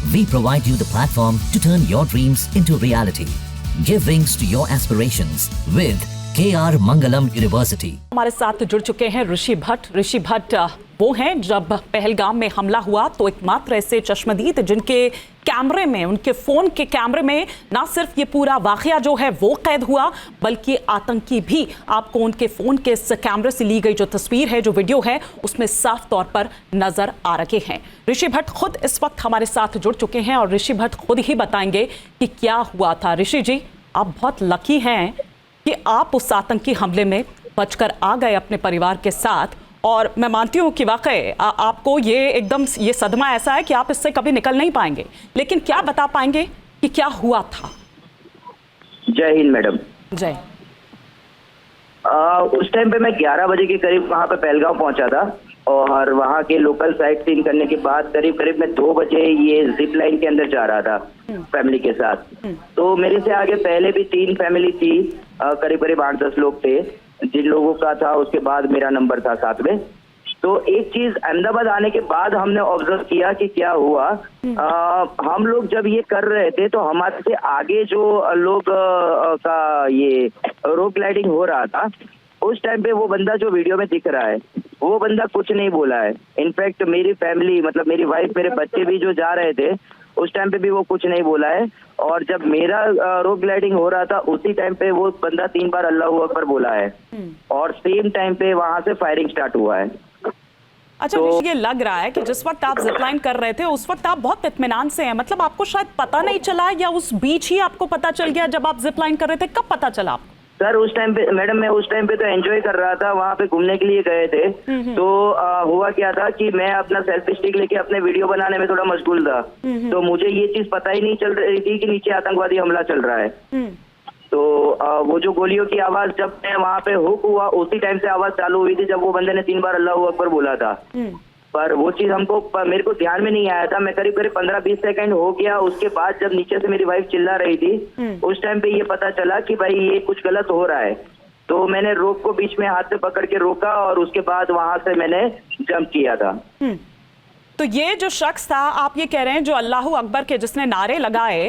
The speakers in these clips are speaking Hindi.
We provide you the platform to turn your dreams into reality. Give wings to your aspirations with KR Mangalam University. हमारे साथ जुड़ चुके हैं ऋषि भट्ट। ऋषि भट्ट वो हैं जब पहलगाम में हमला हुआ तो एकमात्र ऐसे चश्मदीद जिनके कैमरे में, उनके फोन के कैमरे में ना सिर्फ ये पूरा वाकया जो है वो कैद हुआ, बल्कि आतंकी भी आपको उनके फोन के इस कैमरे से ली गई जो तस्वीर है, जो वीडियो है, उसमें साफ तौर पर नजर आ रहे हैं। ऋषि भट्ट खुद इस वक्त हमारे साथ जुड़ चुके हैं और ऋषि भट्ट खुद ही बताएंगे कि क्या हुआ था। ऋषि जी, आप बहुत लकी हैं कि आप उस आतंकी हमले में बचकर आ गए अपने परिवार के साथ, और मैं मानती हूँ कि वाकई आपको ये एकदम ये सदमा ऐसा है कि आप इससे कभी निकल नहीं पाएंगे, लेकिन क्या बता पाएंगे कि क्या हुआ था? जय हिंद मैडम। जय। उस टाइम पे मैं 11 बजे के करीब वहाँ पे पहलगाम पहुँचा था और वहाँ के लोकल साइट सीन करने के बाद करीब मैं 2 बजे ये जिप लाइन के अंदर जा रहा था फैमिली के साथ। तो मेरे से आगे पहले भी 3 फैमिली थी, करीब 8-10 लोग थे, जिन लोगों का था उसके बाद मेरा नंबर था साथ में। तो एक चीज अहमदाबाद आने के बाद हमने ऑब्जर्व किया कि क्या हुआ, हम लोग जब ये कर रहे थे तो हमारे से आगे जो लोग का ये रोप ग्लाइडिंग हो रहा था, उस टाइम पे वो बंदा जो वीडियो में दिख रहा है वो बंदा कुछ नहीं बोला है। इनफैक्ट मेरी फैमिली, मतलब मेरी वाइफ, मेरे बच्चे भी जो जा रहे थे उस टाइम पे भी वो कुछ नहीं बोला है। और जब मेरा रोप ग्लाइडिंग हो रहा था उसी टाइम पे वो बंदा 3 बार अल्लाह अकबर बोला है और सेम टाइम पे वहां से फायरिंग स्टार्ट हुआ है। अच्छा, तो ये लग रहा है कि जिस वक्त आप जिपलाइन कर रहे थे उस वक्त आप बहुत इत्मीनान से हैं, मतलब आपको शायद पता नहीं चला या उस बीच ही आपको पता चल गया जब आप जिपलाइन कर रहे थे? कब पता चला आपको? सर उस टाइम पे मैडम, मैं उस टाइम पे तो एंजॉय कर रहा था, वहाँ पे घूमने के लिए गए थे। तो हुआ क्या था कि मैं अपना सेल्फी स्टिक लेके अपने वीडियो बनाने में थोड़ा मशगूल था। तो मुझे ये चीज पता ही नहीं चल रही थी कि नीचे आतंकवादी हमला चल रहा है। तो वो जो गोलियों की आवाज जब मैं वहाँ पे हुक हुआ उसी टाइम से आवाज चालू हुई थी जब वो बंदे ने 3 बार अल्लाह अकबर बोला था। पर वो चीज मेरे को ध्यान में नहीं आया था। मैं करीब 15-20 सेकंड हो गया, उसके बाद जब नीचे से मेरी वाइफ चिल्ला रही थी उस टाइम पे ये पता चला कि भाई ये कुछ गलत हो रहा है। तो मैंने रोप को बीच में हाथ से पकड़ के रोका और उसके बाद वहां से मैंने जंप किया था। तो ये जो शख्स था, आप ये कह रहे हैं जो अल्लाह अकबर के जिसने नारे लगाए,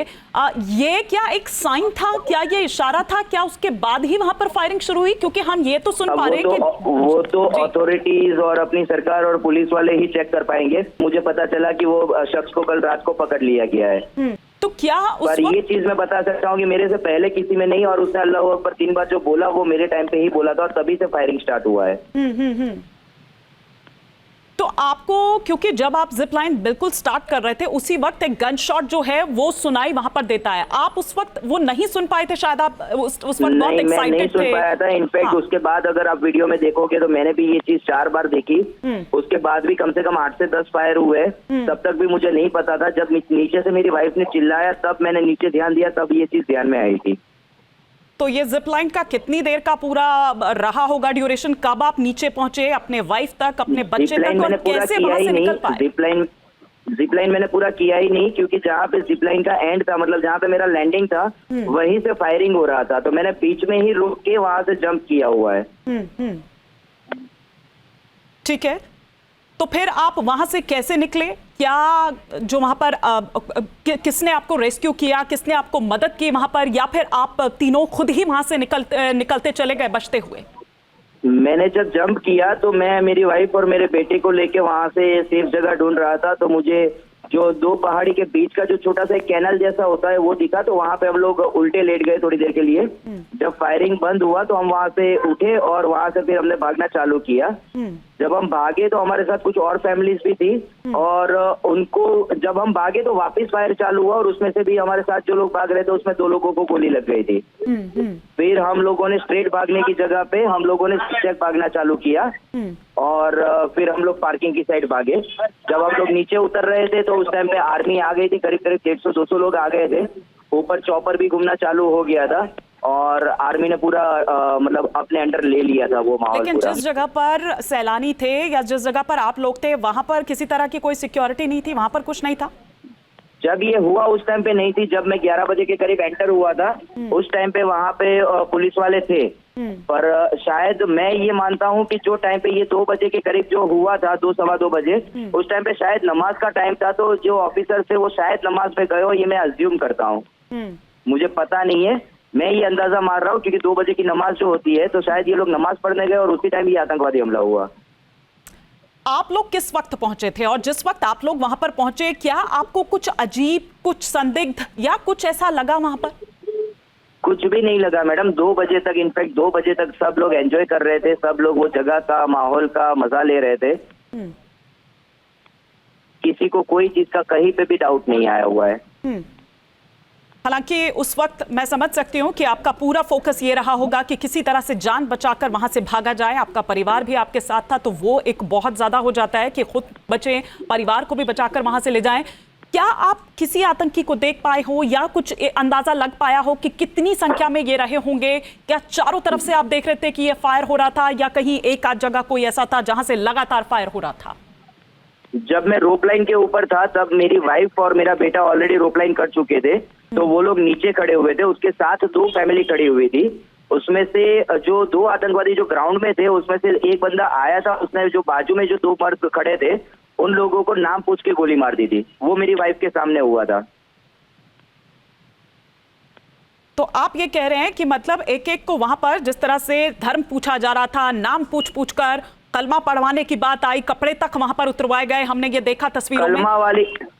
ये क्या एक साइन था, क्या ये इशारा था, क्या उसके बाद ही वहां पर फायरिंग शुरू हुई? क्योंकि हम ये तो सुन पा रहे हैं कि वो तो अथॉरिटीज और अपनी सरकार और पुलिस वाले ही चेक कर पाएंगे। मुझे पता चला कि वो शख्स को कल रात को पकड़ लिया गया है। तो क्या पर ये चीज मैं बता सकता हूँ कि मेरे से पहले किसी में नहीं, और उसने अल्लाह अकबर 3 बार जो बोला वो मेरे टाइम पे ही बोला था और तभी से फायरिंग स्टार्ट हुआ है। तो आपको, क्योंकि जब आप जिप लाइन बिल्कुल स्टार्ट कर रहे थे उसी वक्त एक गन शॉट जो है वो सुनाई वहां पर देता है, आप उस वक्त वो नहीं सुन पाए थे? शायद आप उस वक्त बहुत एक्साइटेड थे। नहीं सुन पाया था। इनफैक्ट उसके बाद अगर आप वीडियो में देखोगे तो मैंने भी ये चीज 4 बार देखी। उसके बाद भी कम से कम 8 से 10 फायर हुए, तब तक भी मुझे नहीं पता था। जब नीचे से मेरी वाइफ ने चिल्लाया तब मैंने नीचे ध्यान दिया, तब ये चीज ध्यान में आई थी। तो ये जिप लाइन का कितनी देर का पूरा रहा होगा ड्यूरेशन? कब आप नीचे पहुंचे, अपने वाइफ तक, अपने बच्चे तक, और कैसे वहां से निकल पाए? जिप लाइन मैंने पूरा किया ही नहीं, क्योंकि जहाँ पे जिप लाइन का एंड था, मतलब जहाँ पे मेरा लैंडिंग था, वहीं से फायरिंग हो रहा था। तो मैंने बीच में ही रुक के वहां से जंप किया हुआ है। ठीक है, तो फिर आप वहां से कैसे निकले? क्या जो वहां पर किसने आपको रेस्क्यू किया, किसने आपको मदद की वहां पर, या फिर आप तीनों खुद ही वहां से निकलते चले गए बचते हुए? मैंने जब जंप किया तो मैं मेरी वाइफ और मेरे बेटे को लेके वहां से सेफ जगह ढूंढ रहा था। तो मुझे जो 2 पहाड़ी के बीच का जो छोटा सा कैनल जैसा होता है वो दिखा, तो वहां पे हम लोग उल्टे लेट गए थोड़ी देर के लिए। जब फायरिंग बंद हुआ तो हम वहां से उठे और वहां से फिर हमने भागना चालू किया। जब हम भागे तो हमारे साथ कुछ और फैमिलीज भी थी, और उनको जब हम भागे तो वापस फायर चालू हुआ, और उसमें से भी हमारे साथ जो लोग भाग रहे थे उसमें 2 लोगों को गोली लग गई थी। फिर हम लोगों ने स्ट्रेट भागने की जगह पे हम लोगों ने zigzag भागना चालू किया, और फिर हम लोग पार्किंग की साइड भागे। जब हम लोग नीचे उतर रहे थे तो उस टाइम पे आर्मी आ गई थी, करीब 150-200 लोग आ गए थे। ऊपर चॉपर भी घूमना चालू हो गया था और आर्मी ने पूरा मतलब अपने अंडर ले लिया था वो माहौल। लेकिन जिस जगह पर सैलानी थे या जिस जगह पर आप लोग थे वहां पर किसी तरह की कोई सिक्योरिटी नहीं थी? वहां पर कुछ नहीं था जब ये हुआ? उस टाइम पे नहीं थी। जब मैं 11 बजे के करीब एंटर हुआ था उस टाइम पे वहाँ पे पुलिस वाले थे, पर शायद मैं ये मानता हूँ कि जो टाइम पे ये 2 बजे के करीब जो हुआ था, 2 सवा 2 बजे, उस टाइम पे शायद नमाज का टाइम था, तो जो ऑफिसर थे वो शायद नमाज पे गए हो, ये मैं अज्यूम करता हूँ। मुझे पता नहीं है, मैं ये अंदाजा मार रहा हूँ क्योंकि 2 बजे की नमाज जो होती है, तो शायद ये लोग नमाज पढ़ने गए और उसी टाइम ये आतंकवादी हमला हुआ। आप लोग किस वक्त पहुंचे थे और जिस वक्त आप लोग वहां पर पहुंचे, क्या आपको कुछ अजीब, कुछ संदिग्ध या कुछ ऐसा लगा वहां पर? कुछ भी नहीं लगा मैडम। 2 बजे तक, इनफैक्ट 2 बजे तक सब लोग एंजॉय कर रहे थे, सब लोग वो जगह का, माहौल का मजा ले रहे थे। किसी को कोई चीज का कहीं पे भी डाउट नहीं आया हुआ है। हालांकि उस वक्त मैं समझ सकती हूं कि आपका पूरा फोकस ये रहा होगा कि किसी तरह से जान बचाकर वहां से भागा जाए। आपका परिवार भी आपके साथ था, तो वो एक बहुत ज्यादा हो जाता है कि खुद बचे, परिवार को भी बचाकर वहां से ले जाएं। क्या आप किसी आतंकी को देख पाए हो या कुछ अंदाजा लग पाया हो कि कितनी संख्या में ये रहे होंगे? क्या चारों तरफ से आप देख रहे थे कि ये फायर हो रहा था या कहीं एक आध जगह कोई ऐसा था जहां से लगातार फायर हो रहा था? जब मैं रोप लाइन के ऊपर था तब मेरी वाइफ और मेरा बेटा ऑलरेडी रोप लाइन कर चुके थे, तो वो लोग नीचे खड़े हुए थे, उसके साथ 2 फैमिली खड़ी हुई थी। उसमें से जो 2 आतंकवादी जो ग्राउंड में थे, उसमें से एक बंदा आया था, उसने जो बाजू में जो 2 मर्द खड़े थे उन लोगों को नाम पूछ के गोली मार दी थी। वो मेरी वाइफ के सामने हुआ था। तो आप ये कह रहे हैं कि मतलब एक एक को वहां पर जिस तरह से धर्म पूछा जा रहा था, नाम पूछ पूछ कर, कलमा पढ़वाने की बात आई, कपड़े तक वहां पर उतरवाए गए, हमने ये देखा तस्वीरों में।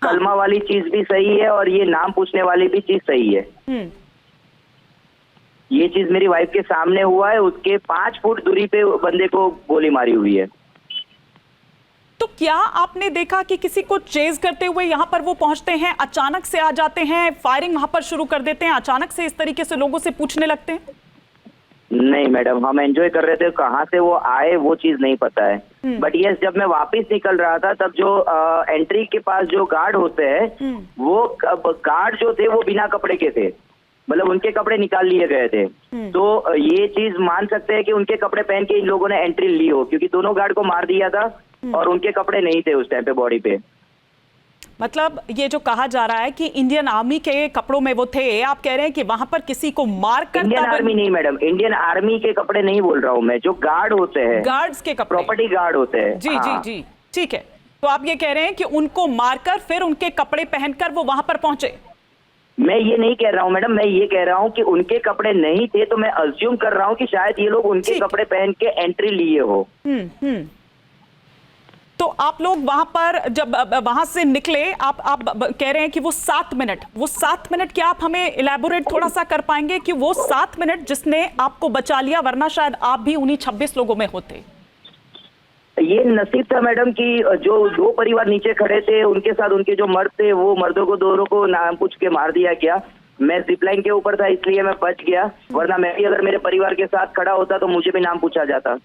कलमा वाली चीज भी सही है और ये नाम पूछने वाली भी चीज सही है। ये चीज मेरी वाइफ के सामने हुआ है, उसके 5 फुट दूरी पे बंदे को गोली मारी हुई है। तो क्या आपने देखा कि किसी को चेज करते हुए यहां पर वो पहुंचते हैं, अचानक से आ जाते हैं, फायरिंग वहां पर शुरू कर देते हैं, अचानक से इस तरीके से लोगों से पूछने लगते हैं? नहीं मैडम, हम एंजॉय कर रहे थे, कहाँ से वो आए वो चीज नहीं पता है। बट यस, जब मैं वापस निकल रहा था तब जो एंट्री के पास जो गार्ड होते हैं, वो गार्ड जो थे वो बिना कपड़े के थे, मतलब उनके कपड़े निकाल लिए गए थे। तो ये चीज मान सकते हैं कि उनके कपड़े पहन के इन लोगों ने एंट्री ली हो, क्योंकि दोनों गार्ड को मार दिया था और उनके कपड़े नहीं थे उस टाइम पे बॉडी पे। मतलब ये जो कहा जा रहा है कि इंडियन आर्मी के कपड़ों में वो थे, आप कह रहे हैं कि वहां पर किसी को मार कर? इंडियन आर्मी नहीं मैडम, इंडियन आर्मी के कपड़े नहीं बोल रहा हूँ मैं, जो गार्ड होते हैं, गार्ड्स के कपड़े, प्रॉपर्टी गार्ड होते हैं। जी जी जी, ठीक है। तो आप ये कह रहे हैं कि उनको मारकर फिर उनके कपड़े पहनकर वो वहां पर पहुंचे? मैं ये नहीं कह रहा हूँ मैडम, मैं ये कह रहा हूँ कि उनके कपड़े नहीं थे, तो मैं अज्यूम कर रहा हूँ कि शायद ये लोग उनके कपड़े पहन के एंट्री लिए हो। तो आप लोग वहां पर जब वहां से निकले, आप कह रहे हैं कि वो 7 मिनट, क्या आप हमें इलैबोरेट थोड़ा सा कर पाएंगे कि वो 7 मिनट जिसने आपको बचा लिया, वरना शायद आप भी उन्हीं 26 लोगों में होते? ये नसीब था मैडम कि जो 2 परिवार नीचे खड़े थे, उनके साथ उनके जो मर्द थे, वो मर्दों को दोनों को नाम पूछ के मार दिया गया। मैं जिपलाइन के ऊपर था इसलिए मैं बच गया, वरना मैं भी अगर मेरे परिवार के साथ खड़ा होता तो मुझे भी नाम पूछा जाता।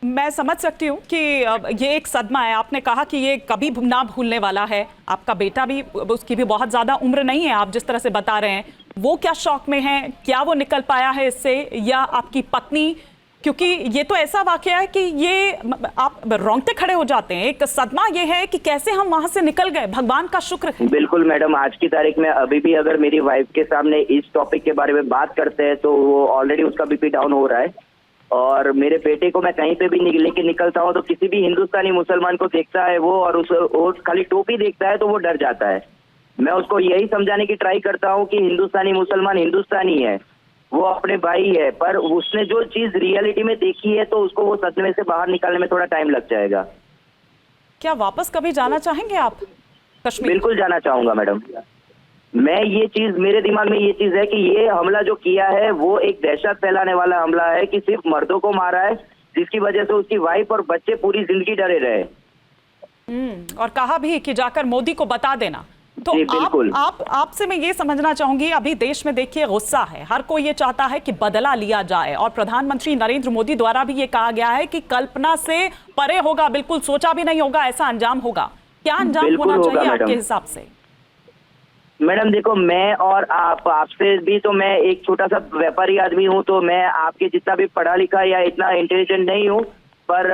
मैं समझ सकती हूँ कि ये एक सदमा है। आपने कहा कि ये कभी ना भूलने वाला है। आपका बेटा भी, उसकी भी बहुत ज्यादा उम्र नहीं है, आप जिस तरह से बता रहे हैं, वो क्या शौक में है, क्या वो निकल पाया है इससे, या आपकी पत्नी? क्योंकि ये तो ऐसा वाकया है कि ये आप रोंगटे खड़े हो जाते हैं। एक सदमा ये है कि कैसे हम वहां से निकल गए, भगवान का शुक्र है। बिल्कुल मैडम, आज की तारीख में अभी भी अगर मेरी वाइफ के सामने इस टॉपिक के बारे में बात करते हैं तो वो ऑलरेडी उसका बीपी डाउन हो रहा है। और मेरे बेटे को मैं कहीं पे भी लेके निकलता हूँ तो किसी भी हिंदुस्तानी मुसलमान को देखता है वो, और उस खाली टोपी देखता है तो वो डर जाता है। मैं उसको यही समझाने की ट्राई करता हूँ कि हिंदुस्तानी मुसलमान हिंदुस्तानी है, वो अपने भाई है, पर उसने जो चीज रियलिटी में देखी है तो उसको वो सदमे से बाहर निकालने में थोड़ा टाइम लग जाएगा। क्या वापस कभी जाना चाहेंगे आप कश्मीर? बिल्कुल जाना चाहूंगा मैडम। मैं ये चीज, मेरे दिमाग में ये चीज है कि ये हमला जो किया है वो एक दहशत फैलाने वाला हमला है कि सिर्फ मर्दों को मारा है, जिसकी वजह से उसकी वाइफ और बच्चे पूरी जिंदगी डरे रहे। और कहा भी कि जाकर मोदी को बता देना। तो आपसे मैं ये समझना चाहूंगी, अभी देश में देखिए गुस्सा है, हर कोई ये चाहता है कि बदला लिया जाए, और प्रधानमंत्री नरेंद्र मोदी द्वारा भी ये कहा गया है कि कल्पना से परे होगा, बिल्कुल सोचा भी नहीं होगा ऐसा अंजाम होगा। क्या अंजाम होना चाहिए आपके हिसाब से? मैडम देखो, मैं और आपसे भी, तो मैं एक छोटा सा व्यापारी आदमी हूँ, तो मैं आपके जितना भी पढ़ा लिखा या इतना इंटेलिजेंट नहीं हूँ, पर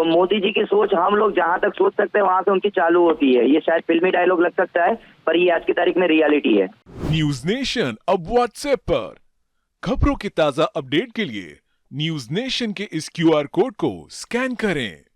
मोदी जी की सोच हम लोग जहाँ तक सोच सकते हैं वहां से उनकी चालू होती है। ये शायद फिल्मी डायलॉग लग सकता है, पर ये आज की तारीख में रियलिटी है। न्यूज नेशन अब व्हाट्सएप पर खबरों की ताजा अपडेट के लिए न्यूज नेशन के इस क्यूआर कोड को स्कैन करें